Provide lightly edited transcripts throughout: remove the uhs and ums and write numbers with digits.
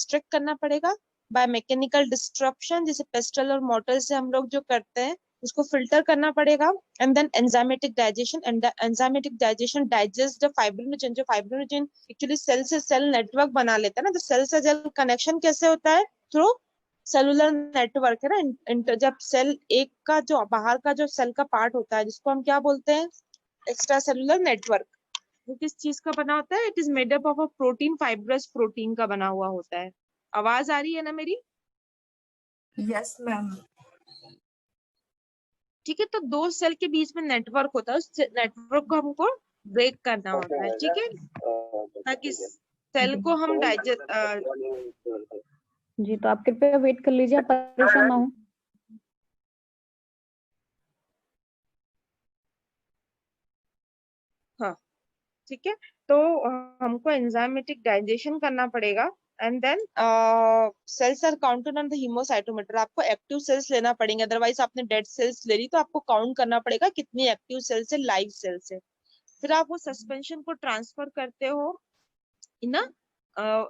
Extract करना पड़ेगा by mechanical disruption, जैसे पेस्टल और मोटर से हम लोग जो करते हैं उसको फिल्टर करना पड़ेगा। And then enzymatic digestion, and enzymatic digestion digest the fibrinogen, जो फाइब्रिनोजन एक्चुअली सेल से सेल नेटवर्क बना लेता है ना, तो सेल से सेल कनेक्शन कैसे होता है, थ्रू सेलुलर नेटवर्क है ना। जब सेल एक का जो बाहर का जो सेल का पार्ट होता है जिसको हम क्या बोलते हैं, एक्स्ट्रा सेलुलर नेटवर्क, वो किस चीज का बना होता है, it is made up of a protein, fibrous protein का बना हुआ होता है। आवाज आ रही है ना मेरी? Yes ma'am. ठीक है, तो दो सेल के बीच में नेटवर्क होता है, उस नेटवर्क को हमको ब्रेक करना होता है, ठीक है, ताकि सेल को हम डाइजेस्ट। जी, तो आप कृपया वेट कर लीजिए, आप परेशान ना हो। हाँ ठीक है, तो हमको एंजाइमेटिक डाइजेशन करना पड़ेगा। And then cells are counted on the haemocytometer, आपको एक्टिव सेल्स लेना पड़ेंगे, अदरवाइज आपने डेड सेल्स ले ली, तो आपको काउंट करना पड़ेगा कितनी एक्टिव सेल्स है, लाइव सेल्स है। फिर आप वो सस्पेंशन को ट्रांसफर करते हो इन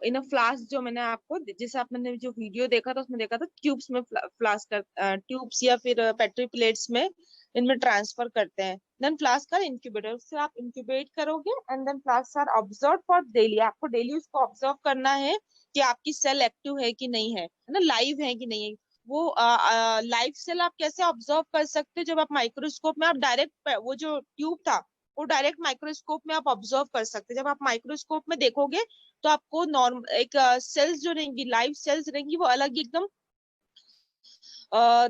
इन अ फ्लास्क, जो मैंने आपको, जैसे आपने जो वीडियो देखा था उसमें देखा था ट्यूब्स में, फ्लास्क ट्यूब्स या फिर पेट्री प्लेट्स में इनमें ट्रांसफर करते हैं। देन फ्लास्क आर इंक्यूबेटर, उससे आप इंक्यूबेट करोगे, and then flask are observe for daily, आपको डेली उसको ऑब्जर्व करना है कि आपकी सेल एक्टिव है कि नहीं है ना, लाइव है कि नहीं है। वो लाइव सेल आप कैसे ऑब्जर्व कर सकते हो, जब आप माइक्रोस्कोप में आप डायरेक्ट वो जो ट्यूब था वो डायरेक्ट माइक्रोस्कोप में आप ऑब्जर्व कर सकते हैं। जब आप माइक्रोस्कोप में देखोगे तो आपको नॉर्मल एक सेल्स जो रहेंगी, लाइव सेल्स रहेंगी, वो अलग ही एकदम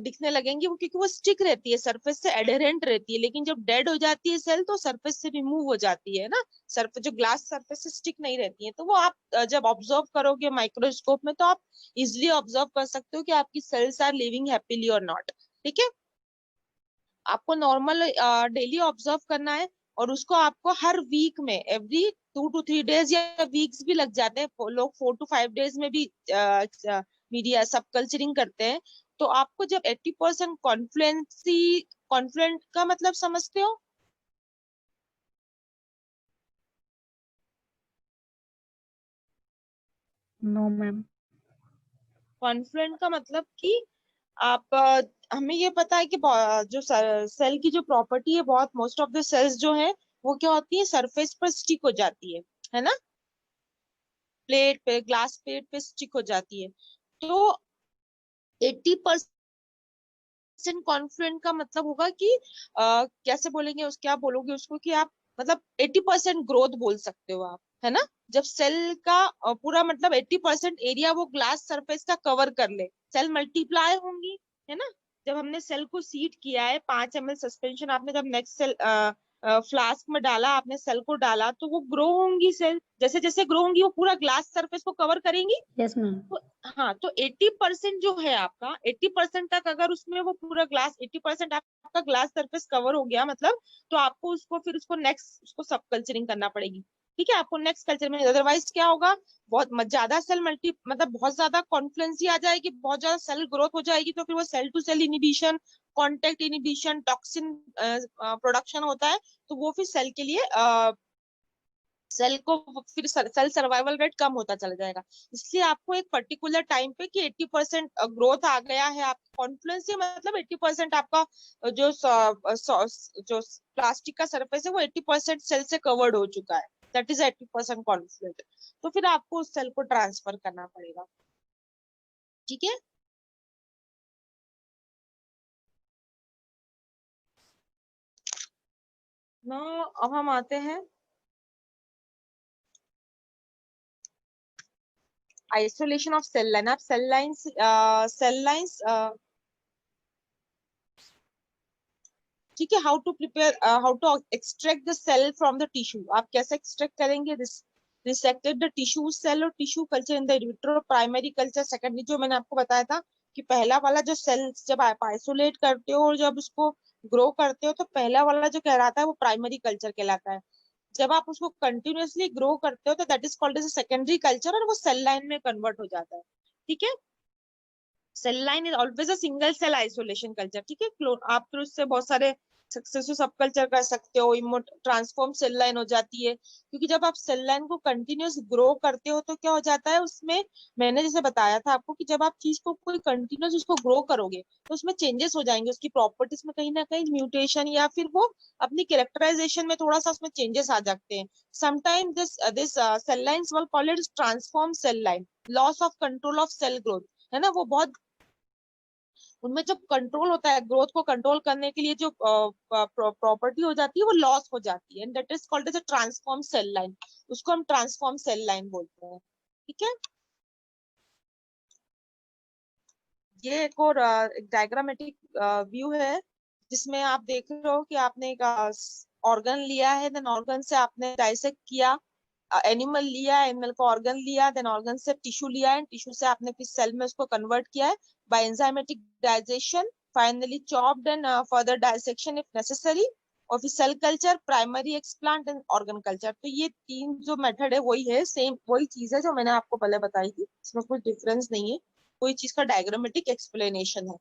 दिखने लगेंगी, वो क्योंकि वो स्टिक रहती है, सरफेस से एडहेरेंट रहती है। लेकिन जब डेड हो जाती है सेल तो सरफेस से रिमूव हो जाती है ना, सरफेस जो ग्लास सरफेस से स्टिक नहीं रहती है। तो वो आप जब ऑब्जर्व करोगे माइक्रोस्कोप में तो आप इजिली ऑब्जर्व कर सकते हो कि आपकी सेल्स आर लिविंग हैप्पीली और नॉट। ठीक है, आपको नॉर्मल डेली ऑब्जर्व करना है, और उसको आपको हर वीक में, एवरी 2 to 3 days या वीक्स भी लग जाते हैं, लोग 4 to 5 days में भी मीडिया सब कल्चरिंग करते हैं। तो आपको जब 80% कॉन्फ्लुएंसी, कॉन्फ्लुएंट का मतलब समझते हो? No ma'am. कॉन्फ्लुएंट का मतलब कि आप हमें ये पता है कि जो सेल की जो प्रॉपर्टी है, बहुत मोस्ट ऑफ द सेल्स जो है वो क्या होती है, सरफेस पर स्टिक हो जाती है ना, प्लेट पे, ग्लास प्लेट पे स्टिक हो जाती है। तो 80% कॉन्फ्लुएंट का मतलब होगा कि कैसे बोलेंगे उस, क्या बोलोगे उसको, कि आप मतलब 80% ग्रोथ बोल सकते हो आप, है ना। जब सेल का पूरा मतलब 80% एरिया वो ग्लास सरफेस का कवर कर ले, सेल मल्टीप्लाई होंगी, है ना। जब हमने सेल को सीड किया है, 5 ml सस्पेंशन आपने जब नेक्स्ट सेल फ्लास्क में डाला, आपने सेल को डाला, तो वो ग्रो होंगी, सेल जैसे जैसे ग्रो होंगी वो पूरा ग्लास सरफेस को कवर करेंगी। Yes ma'am. तो हाँ, तो 80% जो है आपका, 80% तक अगर उसमें वो पूरा ग्लास, 80% आपका ग्लास सरफेस कवर हो गया मतलब, तो आपको उसको फिर उसको नेक्स्ट उसको सब कल्चरिंग करना पड़ेगी। ठीक है, आपको नेक्स्ट कल्चर में, अदरवाइज क्या होगा, बहुत ज्यादा सेल मल्टी मतलब बहुत ज्यादा कॉन्फ्लुएंसी आ जाएगी, बहुत ज्यादा सेल ग्रोथ हो जाएगी, तो फिर वो cell to cell inhibition, contact inhibition, toxin production होता है, तो वो फिर सेल के लिए सेल को फिर सेल सर्वाइवल रेट कम होता चला जाएगा। इसलिए आपको एक पर्टिकुलर टाइम पे कि 80% ग्रोथ आ गया है, आप कॉन्फ्लुएंस से मतलब 80% आपका जो जो प्लास्टिक का सरफेस है वो 80% सेल से कवर्ड हो चुका है, दैट इज 80% कॉन्फ्लुएंट। तो फिर आपको उस सेल को ट्रांसफर करना पड़ेगा। ठीक है, ना अब हम आते हैं आइसोलेशन ऑफ सेल लाइन। आप सेल लाइंस ठीक है, how to prepare, how to extract the cell from the tissue, आप कैसे एक्सट्रैक्ट करेंगे, रिसेक्टेड द टिश्यू सेल और tissue culture in the vitro, primary culture secondary, जो मैंने आपको बताया था कि पहला वाला जो सेल जब आप आइसोलेट करते हो और जब उसको ग्रो करते हो, तो पहला वाला जो कहलाता है वो प्राइमरी कल्चर कहलाता है। जब आप उसको कंटिन्यूअसली ग्रो करते हो तो that is called as secondary culture, और वो सेल लाइन में कन्वर्ट हो जाता है। ठीक है, cell line is always a single cell isolation culture. ठीक है, आप फिर उससे बहुत सारे सक्सेसफुल सब कल्चर कर सकते हो, ट्रांसफॉर्म सेल लाइन हो जाती है, क्योंकि जब आप सेल लाइन को कंटिन्यूस ग्रो करते हो तो क्या हो जाता है उसमें, मैंने जैसे बताया था आपको कि जब आप चीज को कोई कंटिन्यूस उसको ग्रो करोगे तो उसमें चेंजेस हो जाएंगे, उसकी प्रॉपर्टीज में कहीं ना कहीं म्यूटेशन या फिर वो अपनी कैरेक्टराइजेशन में थोड़ा सा उसमें चेंजेस आ जाते हैं। Sometime this cell lines were called transform cell line, loss of control of cell growth, है ना, वो बहुत उनमें जब कंट्रोल होता है, ग्रोथ को कंट्रोल करने के लिए जो प्रॉपर्टी हो जाती है वो लॉस हो जाती है, and that is called as a transform cell line, उसको हम ट्रांसफॉर्म सेल लाइन बोलते हैं। ठीक है, ये एक और डायग्रामेटिक व्यू है जिसमें आप देख रहे हो कि आपने एक ऑर्गन लिया है, देन ऑर्गन से आपने डाइसेक्ट किया, एनिमल लिया, एनिमल का ऑर्गन लिया, देन ऑर्गन से टिश्यू लिया है, टिश्यू से आपने फिर सेल में उसको कन्वर्ट किया है by enzymatic digestion, finely chopped and further dissection if necessary, और फिर cell culture, primary explant and organ culture. तो ये तीन जो मेथड है वही है, सेम वही चीज है जो मैंने आपको पहले बताई थी, इसमें कोई डिफरेंस नहीं है, कोई चीज का डायग्रामेटिक एक्सप्लेनेशन है।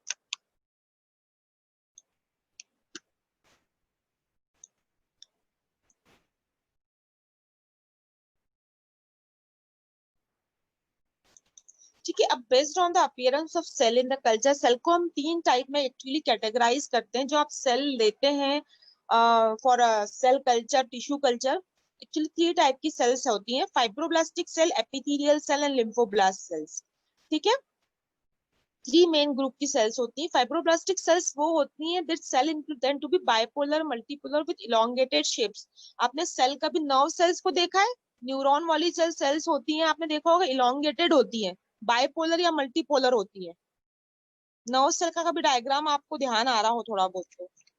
ठीक है, अब based on the appearance of cell in the culture, cell को हम तीन टाइप में एक्चुअली कैटेगराइज करते हैं। जो आप सेल लेते हैं for cell culture, tissue culture, actually 3 type की सेल्स होती हैं, fibroblastic cell, epithelial cell and lymphoblast cells. ठीक है, 3 मेन ग्रुप की सेल्स होती हैं। फाइब्रोब्लास्टिक सेल्स वो होती हैं that cell intend to be bipolar, multipolar with elongated shapes. आपने सेल कभी नर्व सेल्स को देखा है? न्यूरॉन वाली सेल्स होती हैं, आपने देखा होगा इलोंगेटेड होती हैं, बाइपोलर या मल्टीपोलर होती है। नर्व सेल का कभी डायग्राम आपको ध्यान आ रहा हो थोड़ा बहुत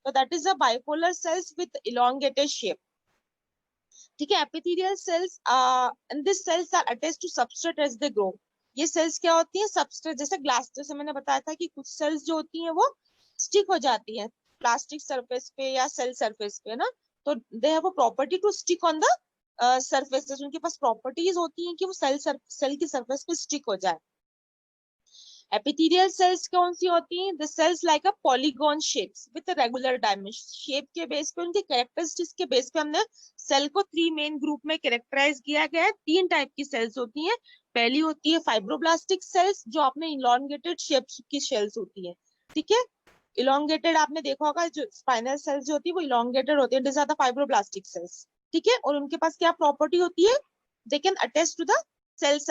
तो that is a bipolar cells with elongated shape. ठीक है, epithelial cells and this cells are attached to substrate as they grow. ये सेल्स क्या होती हैं? सबस्ट्रेट, जैसे ग्लास, जैसे मैंने बताया था कि कुछ सेल्स जो होती हैं वो स्टिक हो जाती हैं प्लास्टिक सरफेस पे या सेल सरफेस पे ना, तो they have a property to stick on the surface, उनके पास प्रॉपर्टीज होती हैं कि वो सेल की सरफेस पे स्टिक हो जाए। एपिथेलियल सेल्स कौन सी होती हैं? The cells like a polygon shapes with regular dimension, shape के बेस पे, उनके कैरेक्टरिस्टिक्स के बेस पे हमने सेल को 3 मेन ग्रुप में कैरेक्टराइज किया गया है। 3 टाइप की सेल्स होती हैं। पहली होती है फाइब्रोब्लास्टिक सेल्स, जो आपने इलोंगेटेड शेप्स की सेल्स होती है। ठीक है, इलोंगेटेड आपने देखा होगा, जो स्पाइनल सेल्स जो होती है वो इलोंगेटेड होती है, this are the fibroblastic cells. ठीक है, और उनके पास क्या प्रॉपर्टी होती है? They can attach to the attached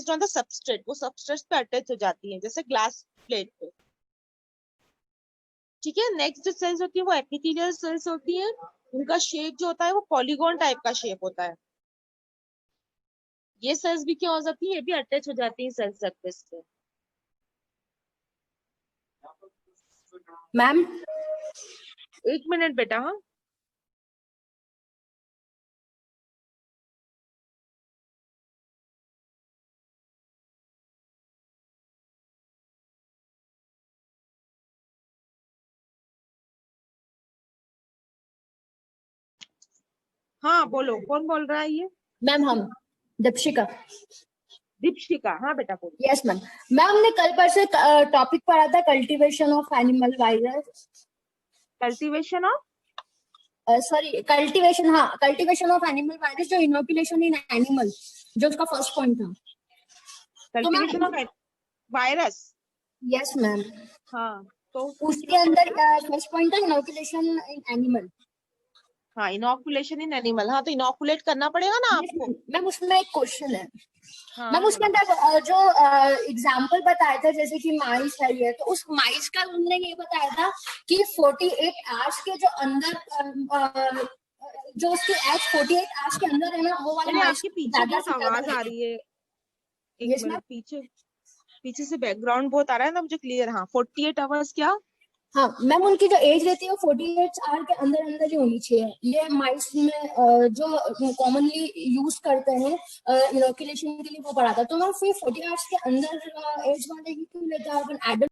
on the substrate, वो सबस्ट्रेट पे अटैच हो जाती है जैसे ग्लास प्लेट पे। ठीक है, नेक्स्ट जो सेल्स होती है वो एपिथेलियल सेल्स होती है, उनका शेप जो होता है वो पॉलीगॉन टाइप का शेप होता है। ये सेल्स भी क्या हो जाती है? ये भी अटैच हो जाती है सेल सरफेस पे। मैम 1 मिनट बेटा। हाँ, हाँ बोलो, कौन बोल रहा है ये? मैम हम दीपशिका। दीपशिका, हाँ बेटा बोलो। Yes ma'am. मैम हमने कल परसों टॉपिक पढ़ा था cultivation of animal virus, cultivation of sorry cultivation, हाँ कल्टीवेशन ऑफ एनिमल वायरस, जो इनोकुलेशन इन एनिमल, जो उसका फर्स्ट पॉइंट था। Cultivation of virus. Yes ma'am, हाँ, तो उसके अंदर फर्स्ट पॉइंट था इनोकुलेशन इन एनिमल। हाँ, इनॉकुलेशन इन एनिमल, हाँ तो इनॉकुलेट करना पड़ेगा ना आपको। मैम उसमें एक क्वेश्चन है हाँ मैम, उसके बोलो। अंदर जो एग्जाम्पल बताया था, जैसे कि माइस है ये, तो उस माइस का उन्होंने ये बताया था कि 48 आवर्स के जो अंदर जो उसके एज 48 आवर्स के अंदर है ना, वो वाले अरे माइस आपके पीछे ज्यादा बहुत से ज्यादा आवाज आ है। रही है, एक यस मैम। मिनट, पीछे पीछे से बैकग्राउंड बहुत आ रहा है ना मुझे क्लियर। हाँ, 48 आवर्स क्या? हाँ मैम, उनकी जो एज रहती है वो 48 आवर के अंदर अंदर ही होनी चाहिए। ये माइस में जो कॉमनली यूज करते हैं इनोकुलेशन के लिए, वो पढ़ा था। तो मैम फिर 40 आवर्स के अंदर एज वाले ही क्यों लेते हैं अपन एडल्ट